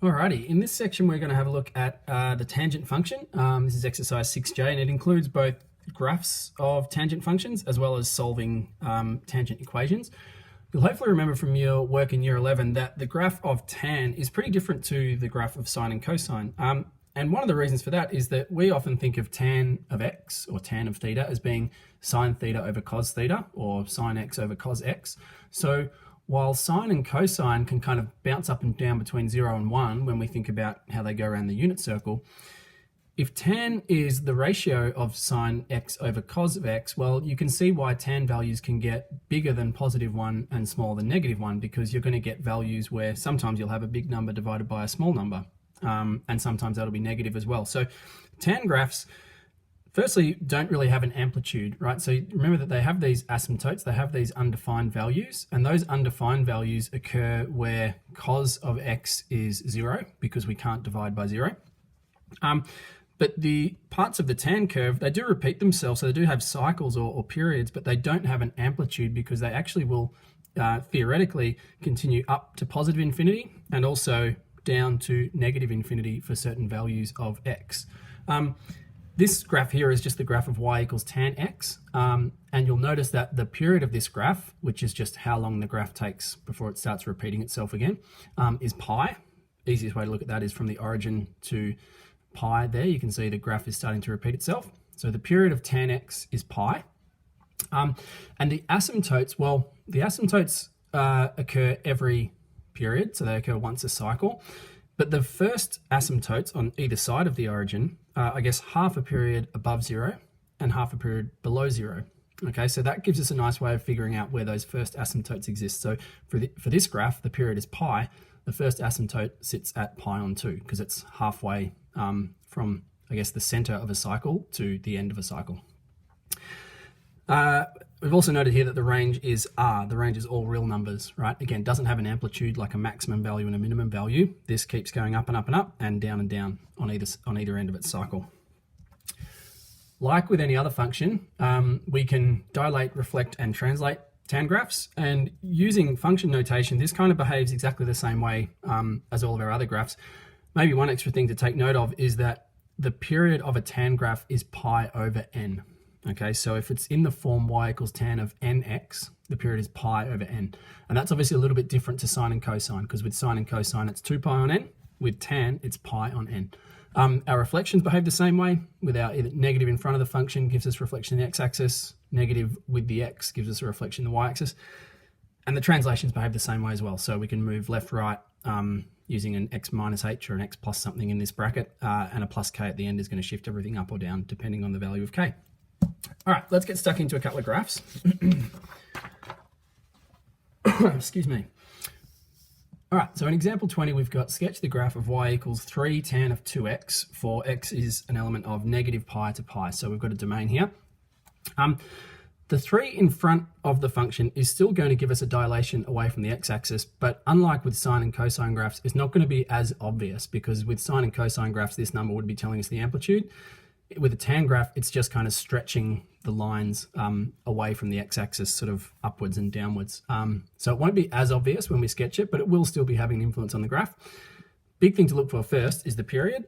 Alrighty, in this section we're going to have a look at the tangent function. This is exercise 6J and it includes both graphs of tangent functions as well as solving tangent equations. You'll hopefully remember from your work in year 11 that the graph of tan is pretty different to the graph of sine and cosine. And one of the reasons for that is that we often think of tan of x or tan of theta as being sine theta over cos theta or sine x over cos x. So while sine and cosine can kind of bounce up and down between 0 and 1 when we think about how they go around the unit circle, if tan is the ratio of sine x over cos of x, well, you can see why tan values can get bigger than +1 and smaller than -1, because you're going to get values where sometimes you'll have a big number divided by a small number, and sometimes that'll be negative as well. So tan graphs, firstly, don't really have an amplitude, right? So remember that they have these asymptotes, they have these undefined values, and those undefined values occur where cos of x is 0, because we can't divide by 0. But the parts of the tan curve, they do repeat themselves, so they do have cycles or periods, but they don't have an amplitude because they actually will theoretically continue up to positive infinity and also down to negative infinity for certain values of x. This graph here is just the graph of y equals tan x, and you'll notice that the period of this graph, which is just how long the graph takes before it starts repeating itself again, is pi. Easiest way to look at that is from the origin to pi there. You can see the graph is starting to repeat itself. So the period of tan x is pi. And the asymptotes, well, the asymptotes occur every period, so they occur once a cycle. But the first asymptotes on either side of the origin, I guess half a period above 0 and half a period below 0. Okay, so that gives us a nice way of figuring out where those first asymptotes exist. So for this graph, the period is pi. The first asymptote sits at pi on 2 because it's halfway from, I guess, the center of a cycle to the end of a cycle. We've also noted here that the range is R. The range is all real numbers, right? Again, doesn't have an amplitude like a maximum value and a minimum value. This keeps going up and up and up and down on either end of its cycle. Like with any other function, we can dilate, reflect, and translate tan graphs. And using function notation, this kind of behaves exactly the same way as all of our other graphs. Maybe one extra thing to take note of is that the period of a tan graph is pi over n. Okay, so if it's in the form y equals tan of nx, the period is pi over n. And that's obviously a little bit different to sine and cosine, because with sine and cosine, it's 2 pi on n. With tan, it's pi on n. Our reflections behave the same way. With our negative in front of the function gives us reflection in the x-axis, negative with the x gives us a reflection in the y-axis. And the translations behave the same way as well. So we can move left, right, using an x minus h or an x plus something in this bracket, and a plus k at the end is going to shift everything up or down depending on the value of k. All right, let's get stuck into a couple of graphs. Excuse me. All right, so in example 20, we've got sketch the graph of y equals 3 tan of 2x, for x is an element of negative pi to pi. So we've got a domain here. The 3 in front of the function is still going to give us a dilation away from the x-axis, but unlike with sine and cosine graphs, it's not going to be as obvious, because with sine and cosine graphs, this number would be telling us the amplitude. With a tan graph, it's just kind of stretching the lines away from the x-axis, sort of upwards and downwards. So it won't be as obvious when we sketch it, but it will still be having an influence on the graph. Big thing to look for first is the period.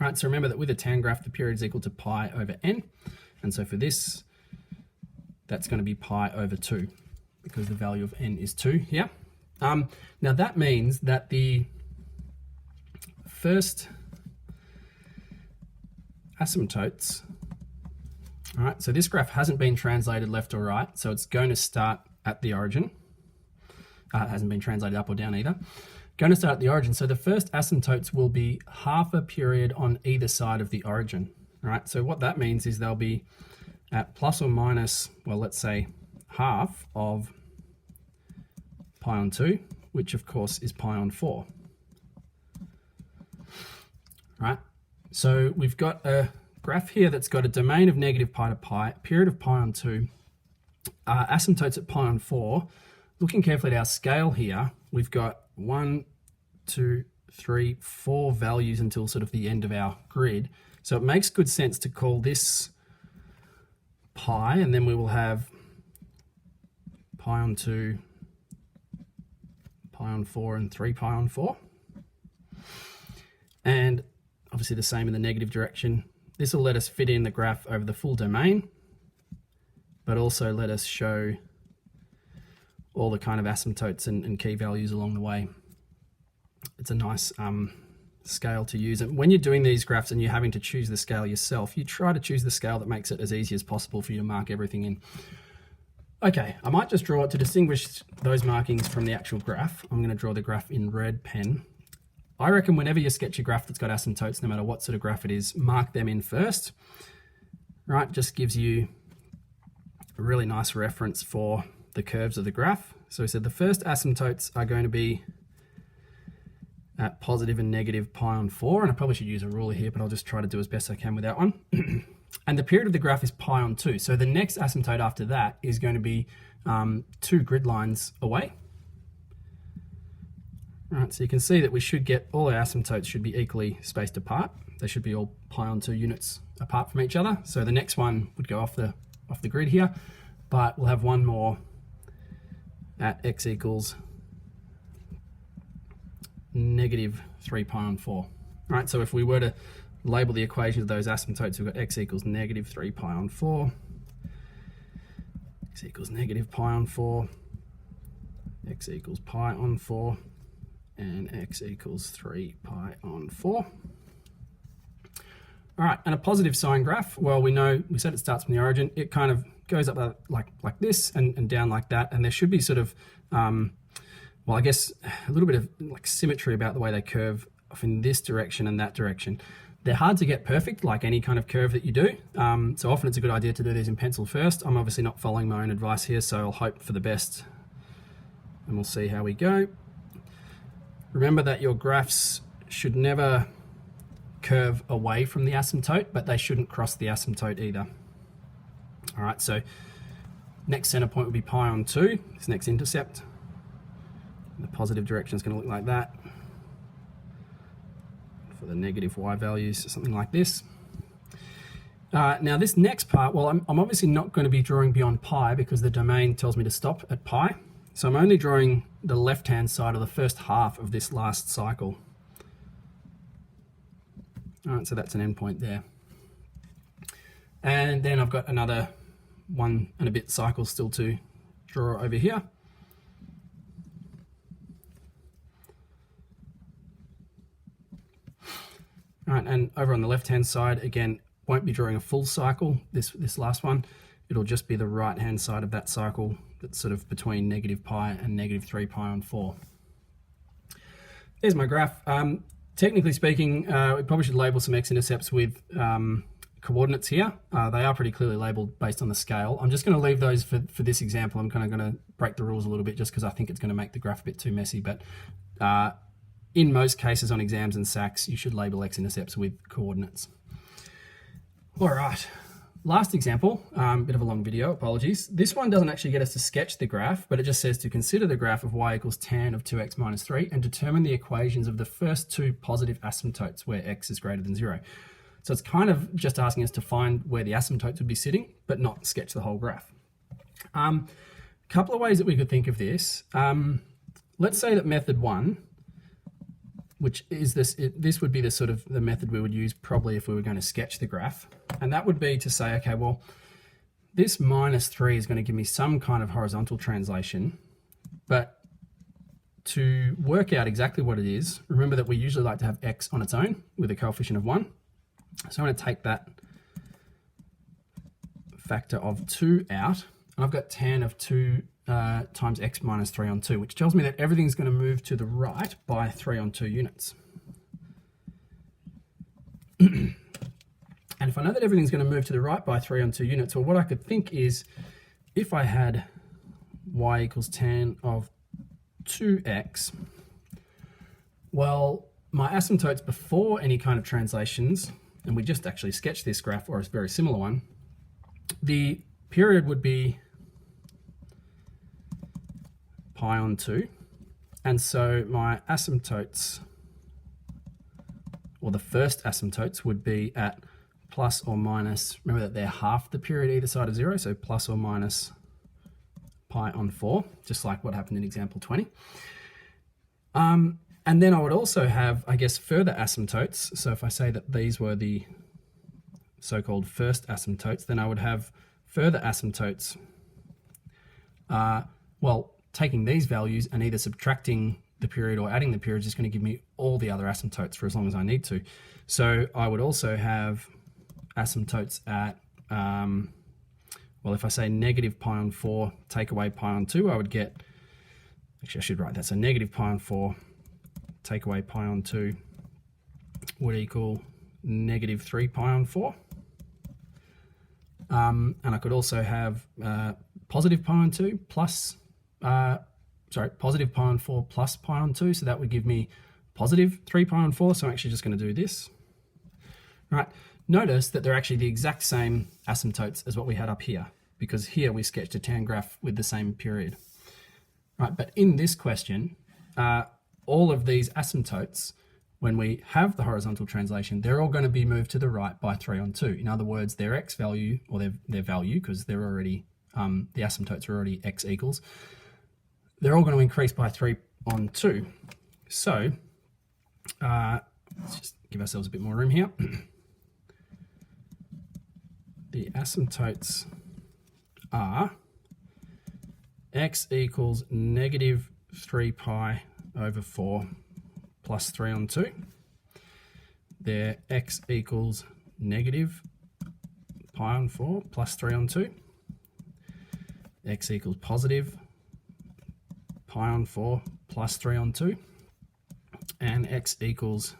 All right, so remember that with a tan graph, the period is equal to pi over n. And so for this, that's going to be pi over 2, because the value of n is 2 here. Now that means that the first asymptotes, all right, so this graph hasn't been translated left or right, so it's going to start at the origin. It hasn't been translated up or down either. Going to start at the origin, so the first asymptotes will be half a period on either side of the origin. All right, so what that means is they'll be at plus or minus, well, let's say half of pi on 2, which of course is pi on 4. Right, so we've got a graph here that's got a domain of negative pi to pi, period of pi on 2, asymptotes at pi on 4. Looking carefully at our scale here, we've got 1, 2, 3, 4 values until sort of the end of our grid. So it makes good sense to call this pi, and then we will have pi on 2, pi pi on 4 and 3 pi on 4. And obviously the same in the negative direction. This will let us fit in the graph over the full domain, but also let us show all the kind of asymptotes and key values along the way. It's a nice scale to use. And when you're doing these graphs and you're having to choose the scale yourself, you try to choose the scale that makes it as easy as possible for you to mark everything in. Okay, I might just draw it to distinguish those markings from the actual graph. I'm going to draw the graph in red pen. I reckon whenever you sketch a graph that's got asymptotes, no matter what sort of graph it is, mark them in first. Right, just gives you a really nice reference for the curves of the graph. So we said the first asymptotes are going to be at positive and negative pi on 4, and I probably should use a ruler here, but I'll just try to do as best I can with that one. And the period of the graph is pi on 2. So the next asymptote after that is going to be 2 grid lines away. All right, so you can see that we should get all our asymptotes should be equally spaced apart. They should be all pi on 2 units apart from each other. So the next one would go off the grid here, but we'll have one more at x equals negative 3 pi on 4. All right, so if we were to label the equations of those asymptotes, we've got x equals negative 3 pi on 4, x equals negative pi on 4, x equals pi on 4, and x equals 3 pi on 4. All right, and a positive sine graph, well, we said it starts from the origin. It kind of goes up like this and down like that, and there should be sort of, well, I guess a little bit of like symmetry about the way they curve off in this direction and that direction. They're hard to get perfect, like any kind of curve that you do. So often it's a good idea to do these in pencil first. I'm obviously not following my own advice here, so I'll hope for the best, and we'll see how we go. Remember that your graphs should never curve away from the asymptote, but they shouldn't cross the asymptote either. All right, so next center point would be pi on 2, this next intercept. The positive direction is going to look like that. For the negative y values, something like this. Now this next part, well, I'm obviously not going to be drawing beyond pi because the domain tells me to stop at pi. So I'm only drawing the left-hand side of the first half of this last cycle. All right, so that's an endpoint there. And then I've got another 1 and a bit cycles still to draw over here. All right, and over on the left-hand side, again, won't be drawing a full cycle, this last one. It'll just be the right-hand side of that cycle that's sort of between negative pi and negative 3 pi on 4. There's my graph. Technically speaking, we probably should label some x-intercepts with coordinates here. They are pretty clearly labeled based on the scale. I'm just going to leave those for this example. I'm kind of going to break the rules a little bit just because I think it's going to make the graph a bit too messy. But in most cases on exams and SACs, you should label x-intercepts with coordinates. All right. Last example, bit of a long video, apologies. This one doesn't actually get us to sketch the graph, but it just says to consider the graph of y equals tan of 2x minus 3 and determine the equations of the first 2 positive asymptotes where x is greater than 0. So it's kind of just asking us to find where the asymptotes would be sitting, but not sketch the whole graph. Couple of ways that we could think of this. Let's say that method 1, which is this would be the sort of the method we would use probably if we were going to sketch the graph. And that would be to say, okay, well, this minus 3 is going to give me some kind of horizontal translation, but to work out exactly what it is, remember that we usually like to have x on its own with a coefficient of 1. So I'm going to take that factor of 2 out, and I've got tan of 2 times x minus 3 on 2, which tells me that everything's going to move to the right by 3 on 2 units. And if I know that everything's going to move to the right by 3 on 2 units, well, what I could think is if I had y equals tan of 2x, well, my asymptotes before any kind of translations, and we just actually sketched this graph or a very similar one, the period would be pi on 2. And so my asymptotes, or the first asymptotes, would be at plus or minus, remember that they're half the period either side of 0, so plus or minus pi on 4, just like what happened in example 20. And then I would also have, I guess, further asymptotes. So if I say that these were the so-called first asymptotes, then I would have further asymptotes. Well, taking these values and either subtracting the period or adding the period is just going to give me all the other asymptotes for as long as I need to. So I would also have asymptotes at, well, if I say negative pi on 4, take away pi on 2, I would get, actually I should write that, so negative pi on 4, take away pi on 2 would equal negative 3 pi on 4. And I could also have positive pi on 2 plus, positive pi on 4 plus pi on 2, so that would give me positive 3 pi on 4, so I'm actually just going to do this. All right, notice that they're actually the exact same asymptotes as what we had up here, because here we sketched a tan graph with the same period. Right, but in this question, all of these asymptotes, when we have the horizontal translation, they're all going to be moved to the right by 3 on 2. In other words, their x value, or their value, because they're already, the asymptotes are already x equals, they're all going to increase by 3 on 2. So let's just give ourselves a bit more room here. The asymptotes are x equals negative 3 pi over 4 plus 3 on 2. Their x equals negative pi on 4 plus 3 on 2. X equals positive pi on 4 plus 3 on 2. And x equals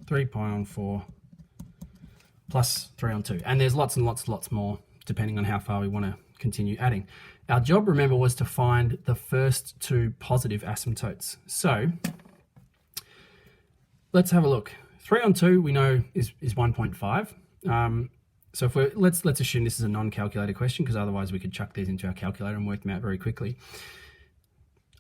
3 pi on 4 plus 3 on 2. And there's lots and lots more depending on how far we want to continue adding. Our job, remember, was to find the first two positive asymptotes. So let's have a look. 3 on 2 we know is 1.5. So if we're, let's assume this is a non-calculator question, because otherwise we could chuck these into our calculator and work them out very quickly.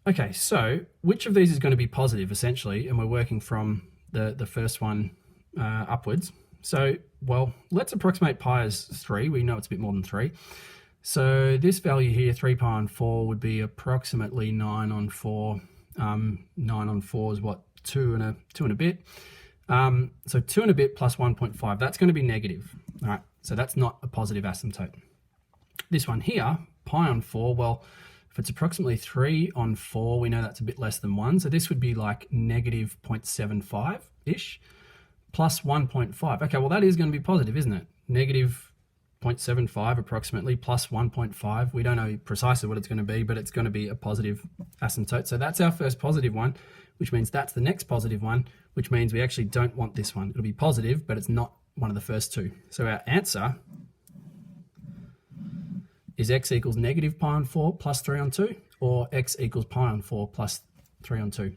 Okay, so which of these is going to be positive essentially? And we're working from the first one upwards. So, well, let's approximate pi as 3. We know it's a bit more than 3. So this value here, 3 pi on 4, would be approximately 9 on 4. 9 on 4 is what, 2 and a bit. So 2 and a bit plus 1.5, that's going to be negative. All right, so that's not a positive asymptote. This one here, pi on 4, well, if it's approximately 3 on 4, we know that's a bit less than 1. So this would be like negative 0.75-ish plus 1.5. Okay, well, that is going to be positive, isn't it? Negative 0.75 approximately plus 1.5. We don't know precisely what it's going to be, but it's going to be a positive asymptote. So that's our first positive one, which means that's the next positive one, which means we actually don't want this one. It'll be positive, but it's not one of the first two. So our answer is x equals negative pi on 4 plus 3 on 2, or x equals pi on 4 plus 3 on 2.